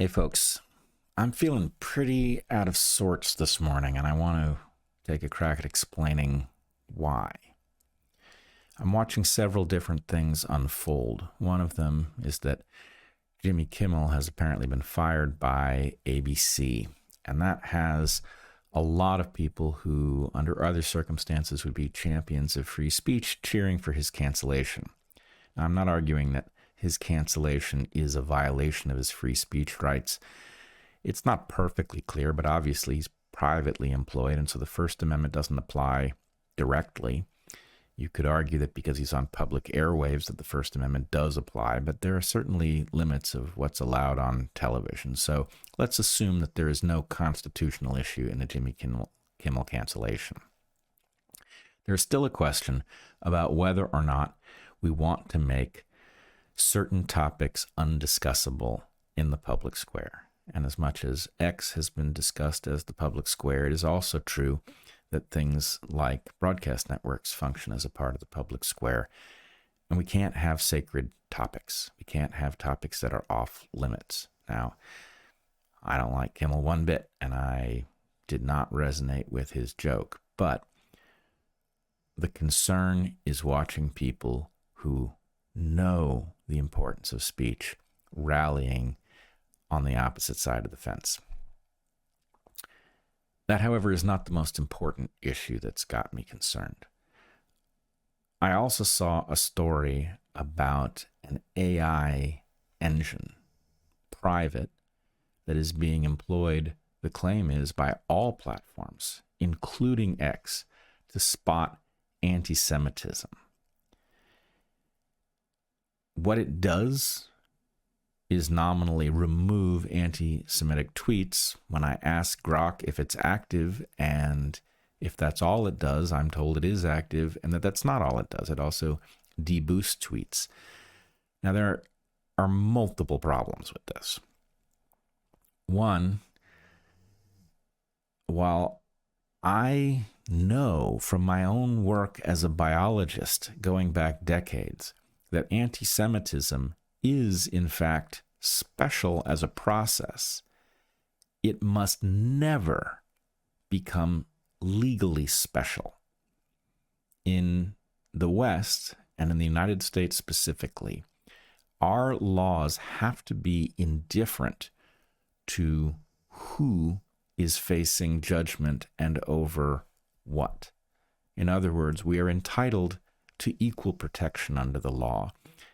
Hey folks, I'm feeling pretty out of sorts this morning and I want to take a crack at explaining why. I'm watching several different things unfold. One of them is that Jimmy Kimmel has apparently been fired by ABC, and that has a lot of people who, under other circumstances, would be champions of free speech cheering for his cancellation. Now, I'm not arguing that his cancellation is a violation of his free speech rights. It's not perfectly clear, but obviously he's privately employed, and so the First Amendment doesn't apply directly. You could argue that because he's on public airwaves that the First Amendment does apply, but there are certainly limits of what's allowed on television. So let's assume that there is no constitutional issue in the Jimmy Kimmel cancellation. There's still a question about whether or not we want to make certain topics undiscussable in the public square. And as much as X has been discussed as the public square, it is also true that things like broadcast networks function as a part of the public square. And we can't have sacred topics. We can't have topics that are off limits. Now, I don't like Kimmel one bit, and I did not resonate with his joke. But the concern is watching people who know the importance of speech rallying on the opposite side of the fence. That, however, is not the most important issue that's got me concerned. I also saw a story about an AI engine, private, that is being employed, the claim is, by all platforms, including X, to spot anti-Semitism. What it does is nominally remove anti-Semitic tweets. When I ask Grok if it's active and if that's all it does, I'm told it is active and that that's not all it does. It also deboosts tweets. Now, there are multiple problems with this. One, while I know from my own work as a biologist going back decades that anti-Semitism is, in fact, special as a process, it must never become legally special. In the West, and in the United States specifically, our laws have to be indifferent to who is facing judgment and over what. In other words, we are entitled to equal protection under the law.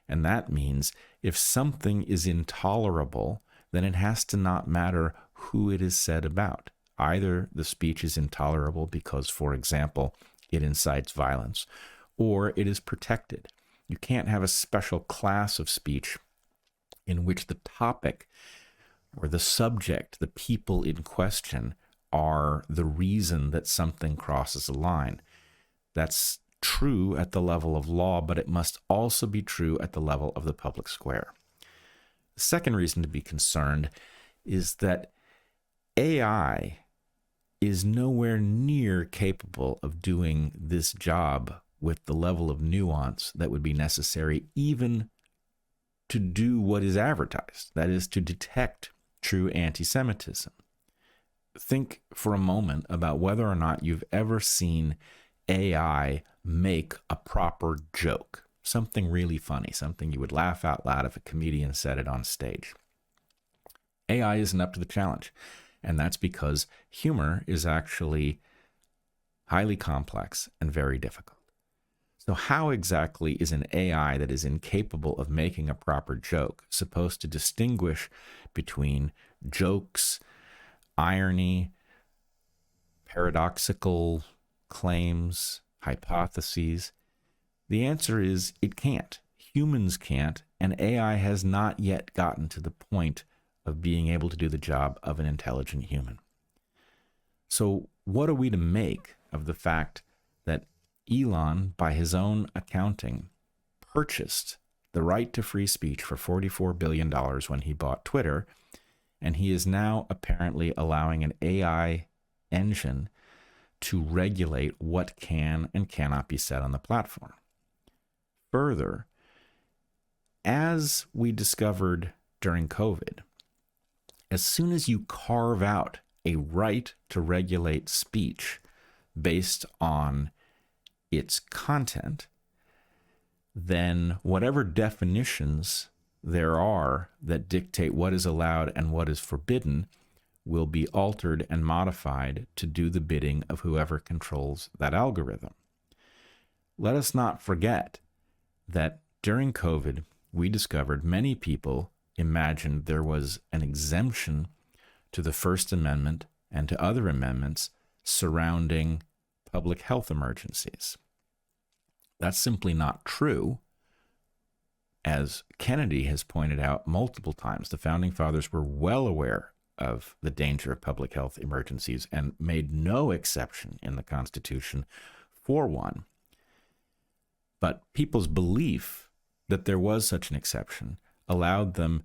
And that means if something is intolerable, then it has to not matter who it is said about. Either the speech is intolerable because, for example, it incites violence, or it is protected. You can't have a special class of speech in which the topic or the subject, the people in question, are the reason that something crosses a line. That's true at the level of law, but it must also be true at the level of the public square. The second reason to be concerned is that AI is nowhere near capable of doing this job with the level of nuance that would be necessary even to do what is advertised, that is, to detect true anti-Semitism. Think for a moment about whether or not you've ever seen AI make a proper joke, something really funny, something you would laugh out loud if a comedian said it on stage. AI isn't up to the challenge, and that's because humor is actually highly complex and very difficult. So how exactly is an AI that is incapable of making a proper joke supposed to distinguish between jokes, irony, paradoxical claims, hypotheses? The answer is it can't. Humans can't, and AI has not yet gotten to the point of being able to do the job of an intelligent human. So what are we to make of the fact that Elon, by his own accounting, purchased the right to free speech for $44 billion when he bought Twitter, and he is now apparently allowing an AI engine to regulate what can and cannot be said on the platform. Further, as we discovered during COVID, As soon as you carve out a right to regulate speech based on its content, then whatever definitions there are that dictate what is allowed and what is forbidden will be altered and modified to do the bidding of whoever controls that algorithm. Let us not forget that during COVID, we discovered many people imagined there was an exemption to the First Amendment and to other amendments surrounding public health emergencies. That's simply not true. As Kennedy has pointed out multiple times, the Founding Fathers were well aware of the danger of public health emergencies and made no exception in the Constitution for one. But people's belief that there was such an exception allowed them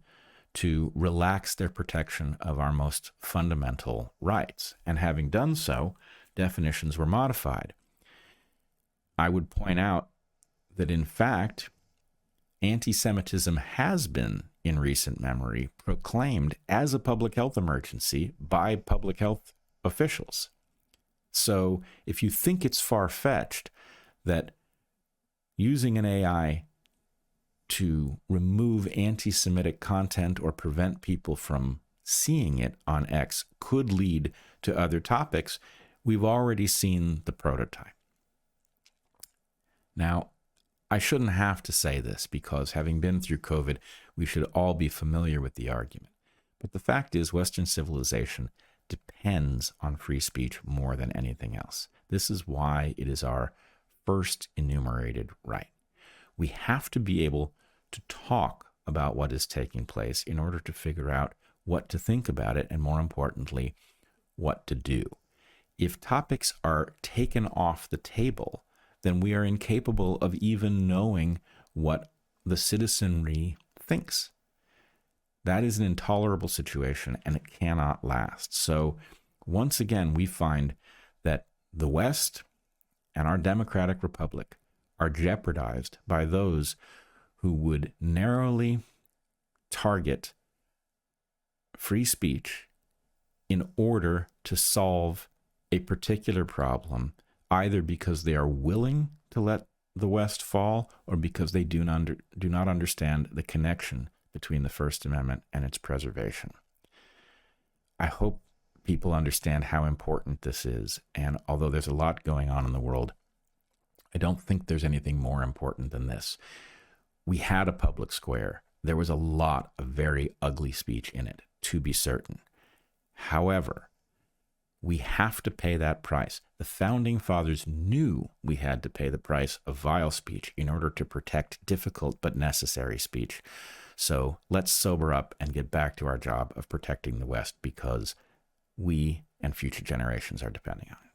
to relax their protection of our most fundamental rights. And having done so, definitions were modified. I would point out that, in fact, anti-Semitism has been, in recent memory, proclaimed as a public health emergency by public health officials. So if you think it's far-fetched that using an AI to remove anti-Semitic content or prevent people from seeing it on X could lead to other topics, we've already seen the prototype. Now, I shouldn't have to say this because, having been through COVID, we should all be familiar with the argument. But the fact is, Western civilization depends on free speech more than anything else. This is why it is our first enumerated right. We have to be able to talk about what is taking place in order to figure out what to think about it, and more importantly, what to do. If topics are taken off the table, then we are incapable of even knowing what the citizenry thinks. That is an intolerable situation, and it cannot last. So once again, we find that the West and our democratic republic are jeopardized by those who would narrowly target free speech in order to solve a particular problem, either because they are willing to let the West fall or because they do not understand the connection between the First Amendment and its preservation. I hope people understand how important this is, and although there's a lot going on in the world, I don't think there's anything more important than this. We had a public square. There was a lot of very ugly speech in it, to be certain. However, we have to pay that price. The Founding Fathers knew we had to pay the price of vile speech in order to protect difficult but necessary speech. So let's sober up and get back to our job of protecting the West, because we and future generations are depending on it.